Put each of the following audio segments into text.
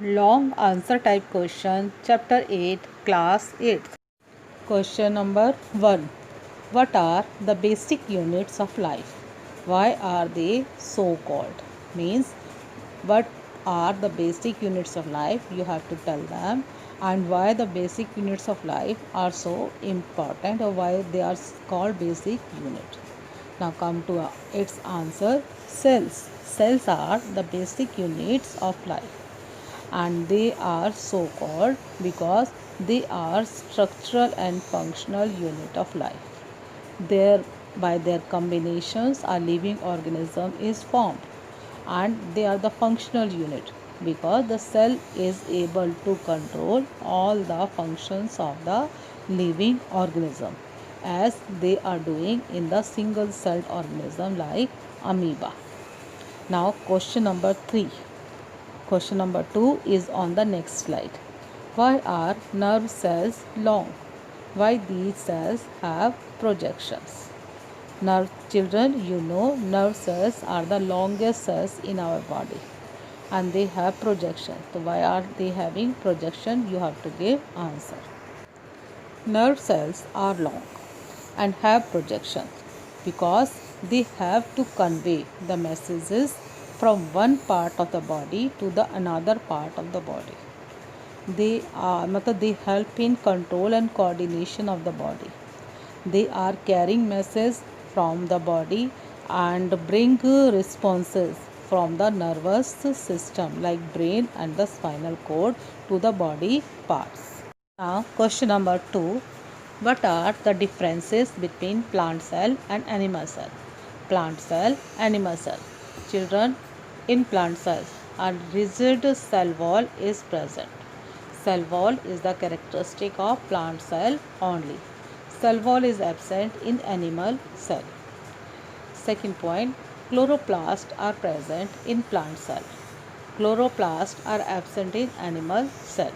Long answer type question, chapter 8, class 8. Question number 1. What are the basic units of life? Why are they so called? Means, what are the basic units of life? You have to tell them, and why the basic units of life are so important, or why they are called basic unit. Now come to its answer. Cells. Cells are the basic units of life, and they are so called because they are structural and functional unit of life. Their by their combinations a living organism is formed, and they are the functional unit because the cell is able to control all the functions of the living organism as they are doing in the single celled organism like amoeba. Now question number 3. Question number 2 is on the next slide. Why are nerve cells long? Why these cells have projections? Nerve children, you know nerve cells are the longest cells in our body and they have projection. So why are they having projection? You have to give answer. Nerve cells are long and have projections because they have to convey the messages from one part of the body to the another part of the body. They help in control and coordination of the body. They are carrying messages from the body and bring responses from the nervous system like brain and the spinal cord to the body parts. Now question number 2. What are the differences between plant cell and animal cell? Plant cell, animal cell. Children, in plant cells, a rigid cell wall is present. Cell wall is the characteristic of plant cell only. Cell wall is absent in animal cell. Second point, chloroplasts are present in plant cell. Chloroplasts are absent in animal cell.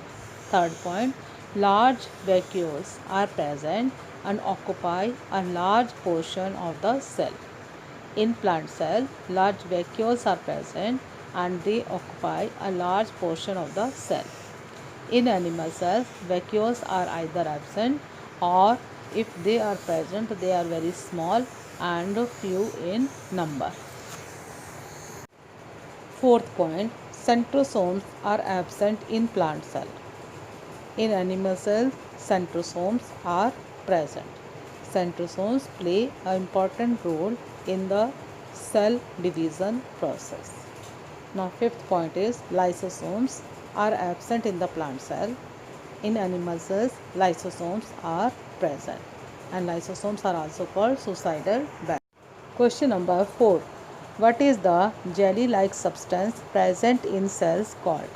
Third point, large vacuoles are present and occupy a large portion of the cell. In plant cell, large vacuoles are present and they occupy a large portion of the cell. In animal cells, vacuoles are either absent or if they are present, they are very small and few in number. Fourth point, centrosomes are absent in plant cell. In animal cells, centrosomes are present. Centrosomes play an important role in the cell division process. Now fifth point is lysosomes are absent in the plant cell. In animal cells, lysosomes are present and lysosomes are also called suicidal bags. Question number 4. What is the jelly-like substance present in cells called?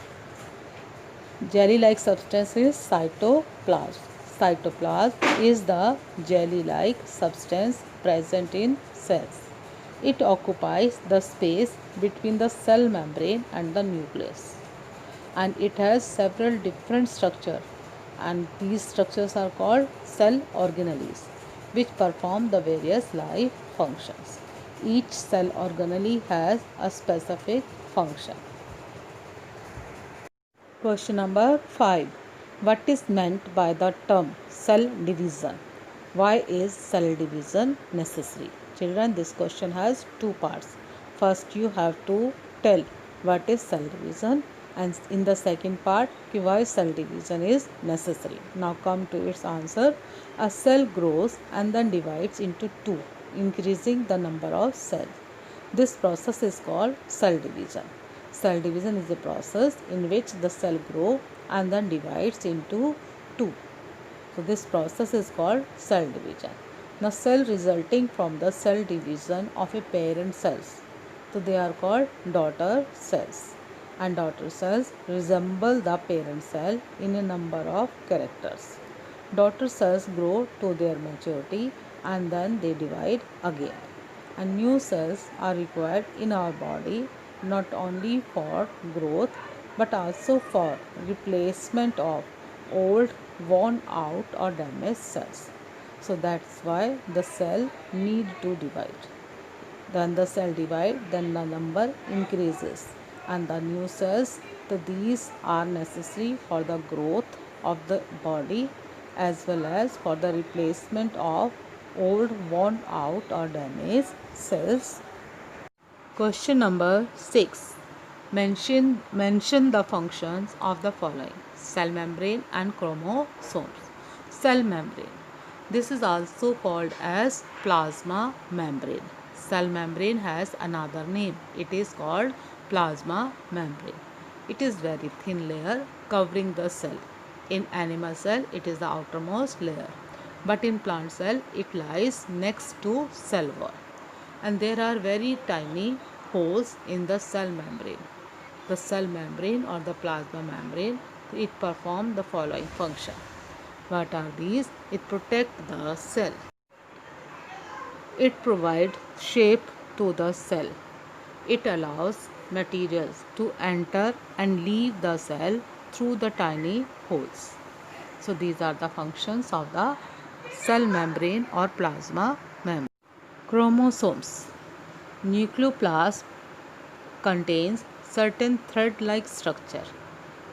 Jelly-like substance is cytoplasm. Cytoplasm is the jelly-like substance present in cells. It occupies the space between the cell membrane and the nucleus, and it has several different structures, and these structures are called cell organelles which perform the various life functions. Each cell organelle has a specific function. Question number 5. What is meant by the term cell division? Why is cell division necessary? Children, this question has two parts. First, you have to tell what is cell division, and in the second part, why cell division is necessary. Now come to its answer. A cell grows and then divides into two, increasing the number of cells. This process is called cell division. Cell division is a process in which the cell grows and then divides into two. So this process is called cell division. Now cell resulting from the cell division of a parent cells, so they are called daughter cells, and daughter cells resemble the parent cell in a number of characters. Daughter cells grow to their maturity and then they divide again. And new cells are required in our body not only for growth but also for replacement of old, worn out or damaged cells. So that's why the cell need to divide. Then the cell divide, then the number increases and the new cells So these are necessary for the growth of the body as well as for the replacement of old, worn out or damaged cells. Question number 6. Mention the functions of the following: cell membrane and chromosomes. Cell membrane. This is also called as plasma membrane. Cell membrane has another name. It is called plasma membrane. It is very thin layer covering the cell. In animal cell, it is the outermost layer, but in plant cell, it lies next to cell wall, and there are very tiny holes in the cell membrane. The cell membrane or the plasma membrane, it performs the following function. What are these? It protects the cell. It provides shape to the cell. It allows materials to enter and leave the cell through the tiny holes. So these are the functions of the cell membrane or plasma membrane. Chromosomes. Nucleoplasm contains certain thread-like structure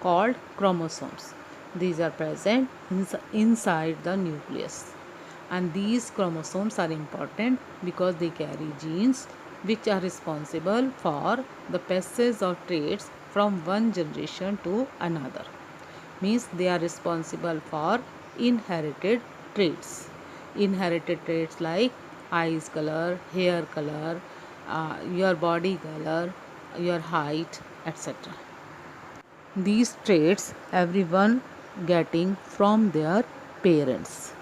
called chromosomes. These are present inside the nucleus, and these chromosomes are important because they carry genes which are responsible for the passage of traits from one generation to another. Means they are responsible for inherited traits. Inherited traits like eyes color, hair color, your body color, your height, etc. These traits everyone getting from their parents.